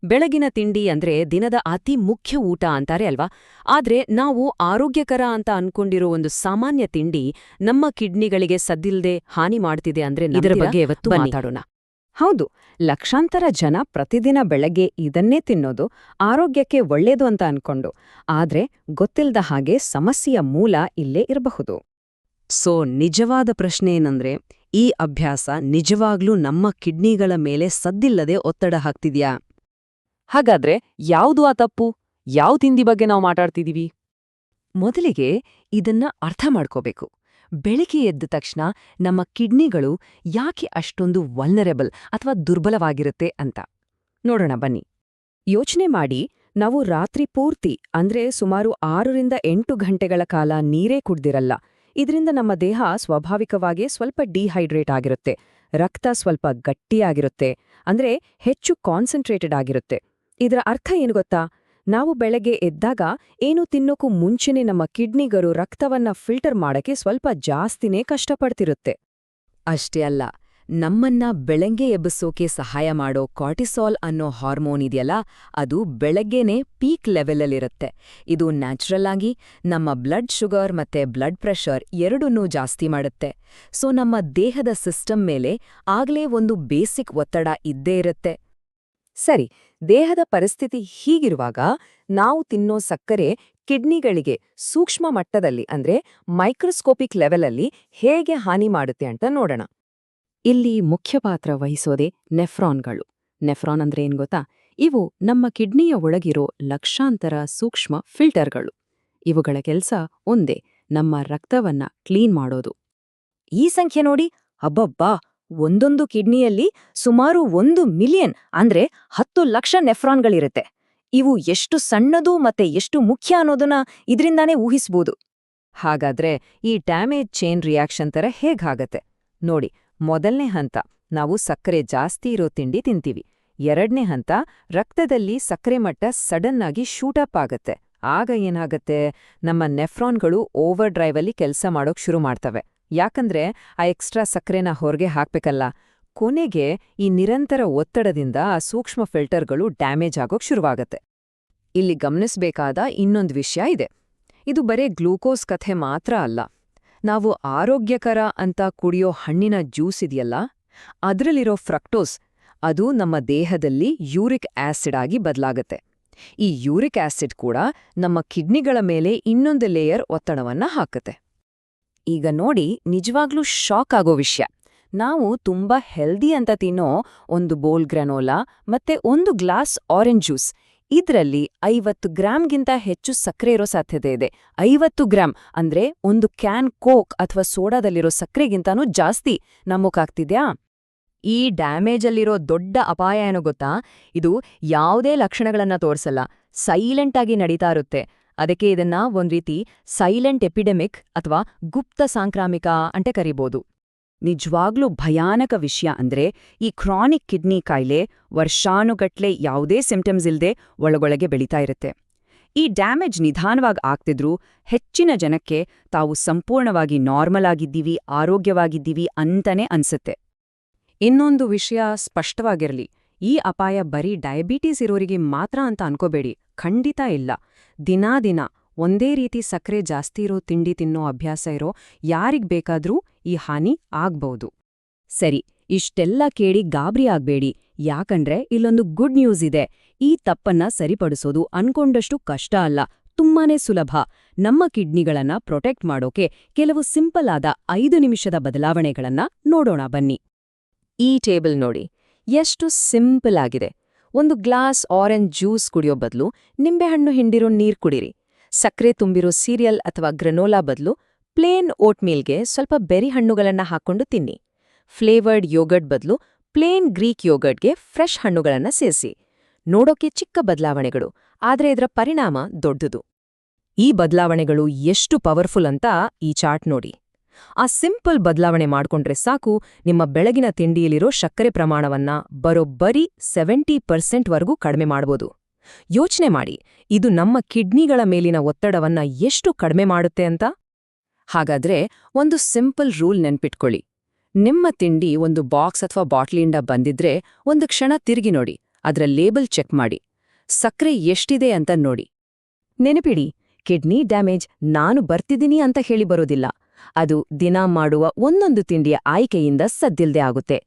ಬೆಳಗಿನ ತಿಂಡಿ ಅಂದ್ರೆ ದಿನದ ಅತಿ ಮುಖ್ಯ ಊಟ ಅಂತಾರೆ ಅಲ್ವಾ. ಆದ್ರೆ ನಾವು ಆರೋಗ್ಯಕರ ಅಂತ ಅನ್ಕೊಂಡಿರೋ ಒಂದು ಸಾಮಾನ್ಯ ತಿಂಡಿ ನಮ್ಮ ಕಿಡ್ನಿಗಳಿಗೆ ಸದ್ದಿಲ್ದೆ ಹಾನಿ ಮಾಡ್ತಿದೆ ಅಂದ್ರೆ ಇದರ ಬಗ್ಗೆ ಇವತ್ತು ಮಾತಾಡೋಣ. ಹೌದು, ಲಕ್ಷಾಂತರ ಜನ ಪ್ರತಿದಿನ ಬೆಳಗ್ಗೆ ಇದನ್ನೇ ತಿನ್ನೋದು ಆರೋಗ್ಯಕ್ಕೆ ಒಳ್ಳೇದು ಅಂತ ಅನ್ಕೊಂಡು, ಆದ್ರೆ ಗೊತ್ತಿಲ್ದ ಹಾಗೆ ಸಮಸ್ಯೆಯ ಮೂಲ ಇಲ್ಲೇ ಇರಬಹುದು. ಸೊ ನಿಜವಾದ ಪ್ರಶ್ನೆ ಏನಂದ್ರೆ, ಈ ಅಭ್ಯಾಸ ನಿಜವಾಗ್ಲೂ ನಮ್ಮ ಕಿಡ್ನಿಗಳ ಮೇಲೆ ಸದ್ದಿಲ್ಲದೆ ಒತ್ತಡ ಹಾಕ್ತಿದ್ಯಾ? ಹಾಗಾದ್ರೆ ಯಾವುದು ಆ ತಪ್ಪು? ಯಾವ ತಿಂಡಿ ಬಗ್ಗೆ ನಾವು ಮಾತಾಡ್ತಿದೀವಿ? ಮೊದಲಿಗೆ ಇದನ್ನ ಅರ್ಥ ಮಾಡ್ಕೋಬೇಕು. ಬೆಳಿಗ್ಗೆ ಎದ್ದ ತಕ್ಷಣ ನಮ್ಮ ಕಿಡ್ನಿಗಳು ಯಾಕೆ ಅಷ್ಟೊಂದು ವಲ್ನರೆಬಲ್ ಅಥವಾ ದುರ್ಬಲವಾಗಿರುತ್ತೆ ಅಂತ ನೋಡೋಣ ಬನ್ನಿ. ಯೋಚನೆ ಮಾಡಿ, ನಾವು ರಾತ್ರಿ ಪೂರ್ತಿ ಅಂದ್ರೆ ಸುಮಾರು 6 ರಿಂದ 8 ಗಂಟೆಗಳ ಕಾಲ ನೀರೇ ಕುಡ್ದಿರಲ್ಲ. ಇದರಿಂದ ನಮ್ಮ ದೇಹ ಸ್ವಾಭಾವಿಕವಾಗಿ ಸ್ವಲ್ಪ ಡಿಹೈಡ್ರೇಟ್ ಆಗಿರುತ್ತೆ, ರಕ್ತ ಸ್ವಲ್ಪ ಗಟ್ಟಿಯಾಗಿರುತ್ತೆ, ಅಂದ್ರೆ ಹೆಚ್ಚು ಕಾನ್ಸಂಟ್ರೇಟೆಡ್ ಆಗಿರುತ್ತೆ. ಇದರ ಅರ್ಥ ಏನು ಗೊತ್ತಾ? ನಾವು ಬೆಳಗ್ಗೆ ಎದ್ದಾಗ ಏನು ತಿನ್ನೋಕ್ಕೂ ಮುಂಚೆನೇ ನಮ್ಮ ಕಿಡ್ನಿಗರು ರಕ್ತವನ್ನ ಫಿಲ್ಟರ್ ಮಾಡಕ್ಕೆ ಸ್ವಲ್ಪ ಜಾಸ್ತಿನೇ ಕಷ್ಟಪಡ್ತಿರುತ್ತೆ. ಅಷ್ಟೇ ಅಲ್ಲ, ನಮ್ಮನ್ನ ಬೆಳಗ್ಗೆ ಎಬ್ಬಿಸೋಕೆ ಸಹಾಯ ಮಾಡೋ ಕಾರ್ಟಿಸಾಲ್ ಅನ್ನೋ ಹಾರ್ಮೋನ್ ಇದೆಯಲ್ಲ, ಅದು ಬೆಳಗ್ಗೆನೇ ಪೀಕ್ ಲೆವೆಲಲ್ಲಿರುತ್ತೆ. ಇದು ನ್ಯಾಚುರಲ್ ಆಗಿ ನಮ್ಮ ಬ್ಲಡ್ ಶುಗರ್ ಮತ್ತೆ ಬ್ಲಡ್ ಪ್ರೆಷರ್ ಎರಡನ್ನೂ ಜಾಸ್ತಿ ಮಾಡುತ್ತೆ. ಸೊ ನಮ್ಮ ದೇಹದ ಸಿಸ್ಟಮ್ ಮೇಲೆ ಆಗ್ಲೇ ಒಂದು ಬೇಸಿಕ್ ಒತ್ತಡ ಇದ್ದೇ ಇರುತ್ತೆ. ಸರಿ, ದೇಹದ ಪರಿಸ್ಥಿತಿ ಹೀಗಿರುವಾಗ ನಾವು ತಿನ್ನೋ ಸಕ್ಕರೆ ಕಿಡ್ನಿಗಳಿಗೆ ಸೂಕ್ಷ್ಮ ಮಟ್ಟದಲ್ಲಿ ಅಂದ್ರೆ ಮೈಕ್ರೋಸ್ಕೋಪಿಕ್ ಲೆವೆಲಲ್ಲಿ ಹೇಗೆ ಹಾನಿ ಮಾಡುತ್ತೆ ಅಂತ ನೋಡೋಣ. ಇಲ್ಲಿ ಮುಖ್ಯ ಪಾತ್ರ ವಹಿಸೋದೇ ನೆಫ್ರಾನ್ಗಳು. ನೆಫ್ರಾನ್ ಅಂದ್ರೆ ಏನ್ ಗೊತ್ತಾ? ಇವು ನಮ್ಮ ಕಿಡ್ನಿಯ ಒಳಗಿರೋ ಲಕ್ಷಾಂತರ ಸೂಕ್ಷ್ಮ ಫಿಲ್ಟರ್ಗಳು. ಇವುಗಳ ಕೆಲ್ಸ ಒಂದೇ, ನಮ್ಮ ರಕ್ತವನ್ನ ಕ್ಲೀನ್ ಮಾಡೋದು. ಈ ಸಂಖ್ಯೆ ನೋಡಿ, ಅಬ್ಬಬ್ಬಾ! ಒಂದೊಂದು ಕಿಡ್ನಿಯಲ್ಲಿ ಸುಮಾರು 1 ಮಿಲಿಯನ್ ಅಂದ್ರೆ 10 ಲಕ್ಷ ನೆಫ್ರಾನ್ಗಳಿರುತ್ತೆ. ಇವು ಎಷ್ಟು ಸಣ್ಣದು ಮತ್ತೆ ಎಷ್ಟು ಮುಖ್ಯ ಅನ್ನೋದನ್ನ ಇದರಿಂದಾನೇ ಊಹಿಸ್ಬೋದು. ಹಾಗಾದ್ರೆ ಈ ಡ್ಯಾಮೇಜ್ ಚೈನ್ ರಿಯಾಕ್ಷನ್ ತರ ಹೇಗಾಗತ್ತೆ ನೋಡಿ. ಮೊದಲನೇ ಹಂತ, ನಾವು ಸಕ್ಕರೆ ಜಾಸ್ತಿ ಇರೋ ತಿಂಡಿ ತಿಂತೀವಿ. ಎರಡನೇ ಹಂತ, ರಕ್ತದಲ್ಲಿ ಸಕ್ಕರೆ ಮಟ್ಟ ಸಡನ್ ಆಗಿ ಶೂಟಪ್ ಆಗತ್ತೆ. ಆಗ ಏನಾಗತ್ತೆ, ನಮ್ಮ ನೆಫ್ರಾನ್ಗಳು ಓವರ್ ಡ್ರೈವಲ್ಲಿ ಕೆಲಸ ಮಾಡೋಕ್ ಶುರು ಮಾಡ್ತವೆ. ಯಾಕಂದ್ರೆ ಆ ಎಕ್ಸ್ಟ್ರಾ ಸಕ್ಕರೆನ ಹೊರಗೆ ಹಾಕ್ಬೇಕಲ್ಲ. ಕೊನೆಗೆ ಈ ನಿರಂತರ ಒತ್ತಡದಿಂದ ಆ ಸೂಕ್ಷ್ಮ ಫಿಲ್ಟರ್ಗಳು ಡ್ಯಾಮೇಜ್ ಆಗೋಕ್ ಶುರುವಾಗತ್ತೆ. ಇಲ್ಲಿ ಗಮನಿಸ್ಬೇಕಾದ ಇನ್ನೊಂದು ವಿಷಯ ಇದೆ. ಇದು ಬರೇ ಗ್ಲೂಕೋಸ್ ಕಥೆ ಮಾತ್ರ ಅಲ್ಲ. ನಾವು ಆರೋಗ್ಯಕರ ಅಂತ ಕುಡಿಯೋ ಹಣ್ಣಿನ ಜ್ಯೂಸ್ ಇದೆಯಲ್ಲ, ಅದ್ರಲ್ಲಿರೋ ಫ್ರಕ್ಟೋಸ್, ಅದು ನಮ್ಮ ದೇಹದಲ್ಲಿ ಯೂರಿಕ್ ಆಸಿಡ್ ಆಗಿ ಬದಲಾಗತ್ತೆ. ಈ ಯೂರಿಕ್ ಆಸಿಡ್ ಕೂಡ ನಮ್ಮ ಕಿಡ್ನಿಗಳ ಮೇಲೆ ಇನ್ನೊಂದು ಲೇಯರ್ ಒತ್ತಡವನ್ನ ಹಾಕತ್ತೆ. ಈಗ ನೋಡಿ, ನಿಜವಾಗ್ಲೂ ಶಾಕ್ ಆಗೋ ವಿಷಯ. ನಾವು ತುಂಬಾ ಹೆಲ್ದಿ ಅಂತ ತಿನ್ನೋ ಒಂದು ಬೋಲ್ ಗ್ರಾನೋಲಾ ಮತ್ತೆ 1 ಗ್ಲಾಸ್ ಆರೆಂಜ್ ಜ್ಯೂಸ್, ಇದ್ರಲ್ಲಿ 50 ಗ್ರಾಂಗಿಂತ ಹೆಚ್ಚು ಸಕ್ಕರೆ ಇರೋ ಸಾಧ್ಯತೆ ಇದೆ. 50 ಗ್ರಾಂ ಅಂದ್ರೆ ಒಂದು ಕ್ಯಾನ್ ಕೋಕ್ ಅಥವಾ ಸೋಡಾದಲ್ಲಿರೋ ಸಕ್ಕರೆಗಿಂತಾನೂ ಜಾಸ್ತಿ. ನಮ್ಮಕ್ಕಾಗ್ತಿದ್ಯಾ? ಈ ಡ್ಯಾಮೇಜಲ್ಲಿರೋ ದೊಡ್ಡ ಅಪಾಯ ಏನು ಗೊತ್ತಾ? ಇದು ಯಾವುದೇ ಲಕ್ಷಣಗಳನ್ನ ತೋರ್ಸಲ್ಲ, ಸೈಲೆಂಟ್ ಆಗಿ ನಡೀತಾ ಇರುತ್ತೆ. ಅದಕ್ಕೆ ಇದನ್ನ ಒಂದ್ ರೀತಿ ಸೈಲೆಂಟ್ ಎಪಿಡೆಮಿಕ್ ಅಥವಾ ಗುಪ್ತ ಸಾಂಕ್ರಾಮಿಕ ಅಂತ ಕರಿಬೋದು. ನಿಜವಾಗ್ಲೂ ಭಯಾನಕ ವಿಷಯ ಅಂದ್ರೆ, ಈ ಕ್ರಾನಿಕ್ ಕಿಡ್ನಿ ಕಾಯಿಲೆ ವರ್ಷಾನುಗಟ್ಲೆ ಯಾವುದೇ ಸಿಂಪ್ಟಮ್ಸ್ ಇಲ್ದೆ ಒಳಗೊಳಗೆ ಬೆಳೀತಾ ಇರುತ್ತೆ. ಈ ಡ್ಯಾಮೇಜ್ ನಿಧಾನವಾಗಿ ಆಗ್ತಿದ್ರೂ ಹೆಚ್ಚಿನ ಜನಕ್ಕೆ ತಾವು ಸಂಪೂರ್ಣವಾಗಿ ನಾರ್ಮಲ್ ಆಗಿದ್ದೀವಿ, ಆರೋಗ್ಯವಾಗಿದ್ದೀವಿ ಅಂತಾನೆ ಅನ್ಸುತ್ತೆ. ಇನ್ನೊಂದು ವಿಷಯ ಸ್ಪಷ್ಟವಾಗಿರಲಿ, ಈ ಅಪಾಯ ಬರೀ ಡಯಾಬಿಟೀಸ್ ಇರೋರಿಗೆ ಮಾತ್ರ ಅಂತ ಅನ್ಕೋಬೇಡಿ. ಖಂಡಿತ ಇಲ್ಲ. ದಿನಾ ಒಂದೇ ರೀತಿ ಸಕ್ಕರೆ ಜಾಸ್ತಿ ಇರೋ ತಿಂಡಿ ತಿನ್ನೋ ಅಭ್ಯಾಸ ಇರೋ ಯಾರಿಗ್ ಬೇಕಾದ್ರೂ ಈ ಹಾನಿ ಆಗ್ಬಹುದು. ಸರಿ, ಇಷ್ಟೆಲ್ಲ ಕೇಳಿ ಗಾಬರಿ ಆಗ್ಬೇಡಿ. ಯಾಕಂದ್ರೆ ಇಲ್ಲೊಂದು ಗುಡ್ ನ್ಯೂಸ್ ಇದೆ. ಈ ತಪ್ಪನ್ನ ಸರಿಪಡಿಸೋದು ಅನ್ಕೊಂಡಷ್ಟು ಕಷ್ಟ ಅಲ್ಲ, ತುಂಬಾನೇ ಸುಲಭ. ನಮ್ಮ ಕಿಡ್ನಿಗಳನ್ನ ಪ್ರೊಟೆಕ್ಟ್ ಮಾಡೋಕೆ ಕೆಲವು ಸಿಂಪಲ್ ಆದ 5 ನಿಮಿಷದ ಬದಲಾವಣೆಗಳನ್ನ ನೋಡೋಣ ಬನ್ನಿ. ಈ ಟೇಬಲ್ ನೋಡಿ, ಎಷ್ಟು ಸಿಂಪಲ್ ಆಗಿದೆ. 1 ಗ್ಲಾಸ್ ಆರೆಂಜ್ ಜ್ಯೂಸ್ ಕುಡಿಯೋ ಬದಲು ನಿಂಬೆಹಣ್ಣು ಹಿಂಡಿರೋ ನೀರ್ ಕುಡಿರಿ. ಸಕ್ಕರೆ ತುಂಬಿರೋ ಸೀರಿಯಲ್ ಅಥವಾ ಗ್ರನೋಲಾ ಬದಲು ಪ್ಲೇನ್ ಓಟ್ಮೀಲ್ಗೆ ಸ್ವಲ್ಪ ಬೆರಿ ಹಣ್ಣುಗಳನ್ನ ಹಾಕೊಂಡು ತಿನ್ನಿ. ಫ್ಲೇವರ್ಡ್ ಯೋಗರ್ಟ್ ಬದಲು ಪ್ಲೇನ್ ಗ್ರೀಕ್ ಯೋಗರ್ಟ್ಗೆ ಫ್ರೆಶ್ ಹಣ್ಣುಗಳನ್ನ ಸೇರಿಸಿ. ನೋಡೋಕೆ ಚಿಕ್ಕ ಬದಲಾವಣೆಗಳು, ಆದ್ರೆ ಇದರ ಪರಿಣಾಮ ದೊಡ್ಡದು. ಈ ಬದಲಾವಣೆಗಳು ಎಷ್ಟು ಪವರ್ಫುಲ್ ಅಂತ ಈ ಚಾರ್ಟ್ ನೋಡಿ. ಆ ಸಿಂಪಲ್ ಬದಲಾವಣೆ ಮಾಡ್ಕೊಂಡ್ರೆ ಸಾಕು, ನಿಮ್ಮ ಬೆಳಗಿನ ತಿಂಡಿಯಲ್ಲಿರೋ ಸಕ್ಕರೆ ಪ್ರಮಾಣವನ್ನ ಬರೋಬ್ಬರಿ 70% ವರೆಗೂ ಕಡಿಮೆ ಮಾಡ್ಬೋದು. ಯೋಚನೆ ಮಾಡಿ, ಇದು ನಮ್ಮ ಕಿಡ್ನಿಗಳ ಮೇಲಿನ ಒತ್ತಡವನ್ನ ಎಷ್ಟು ಕಡಿಮೆ ಮಾಡುತ್ತೆ ಅಂತ. ಹಾಗಾದ್ರೆ ಒಂದು ಸಿಂಪಲ್ ರೂಲ್ ನೆನ್ಪಿಟ್ಕೊಳ್ಳಿ. ನಿಮ್ಮ ತಿಂಡಿ ಒಂದು ಬಾಕ್ಸ್ ಅಥವಾ ಬಾಟ್ಲಿಯಿಂದ ಬಂದಿದ್ರೆ ಒಂದು ಕ್ಷಣ ತಿರುಗಿ ನೋಡಿ. ಅದರ ಲೇಬಲ್ ಚೆಕ್ ಮಾಡಿ. ಸಕ್ಕರೆ ಎಷ್ಟಿದೆ ಅಂತ ನೋಡಿ. ನೆನಪಿಡಿ, ಕಿಡ್ನಿ ಡ್ಯಾಮೇಜ್ ನಾನು ಬರ್ತಿದ್ದೀನಿ ಅಂತ ಹೇಳಿ ಬರೋದಿಲ್ಲ. ಅದು ದಿನ ಮಾಡುವ ಒಂದೊಂದು ತಿಂಡಿಯ ಆಯ್ಕೆಯಿಂದ ಸದ್ದಿಲ್ದೇ ಆಗುತ್ತೆ.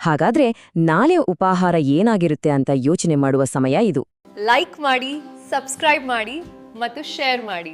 ಹಾಗಾದ್ರೆ ನಾಳೆ ಉಪಾಹಾರ ಏನಾಗಿರುತ್ತೆ ಅಂತ ಯೋಚನೆ ಮಾಡುವ ಸಮಯ ಇದು. ಲೈಕ್ ಮಾಡಿ, ಸಬ್ಸ್ಕ್ರೈಬ್ ಮಾಡಿ ಮತ್ತು ಶೇರ್ ಮಾಡಿ.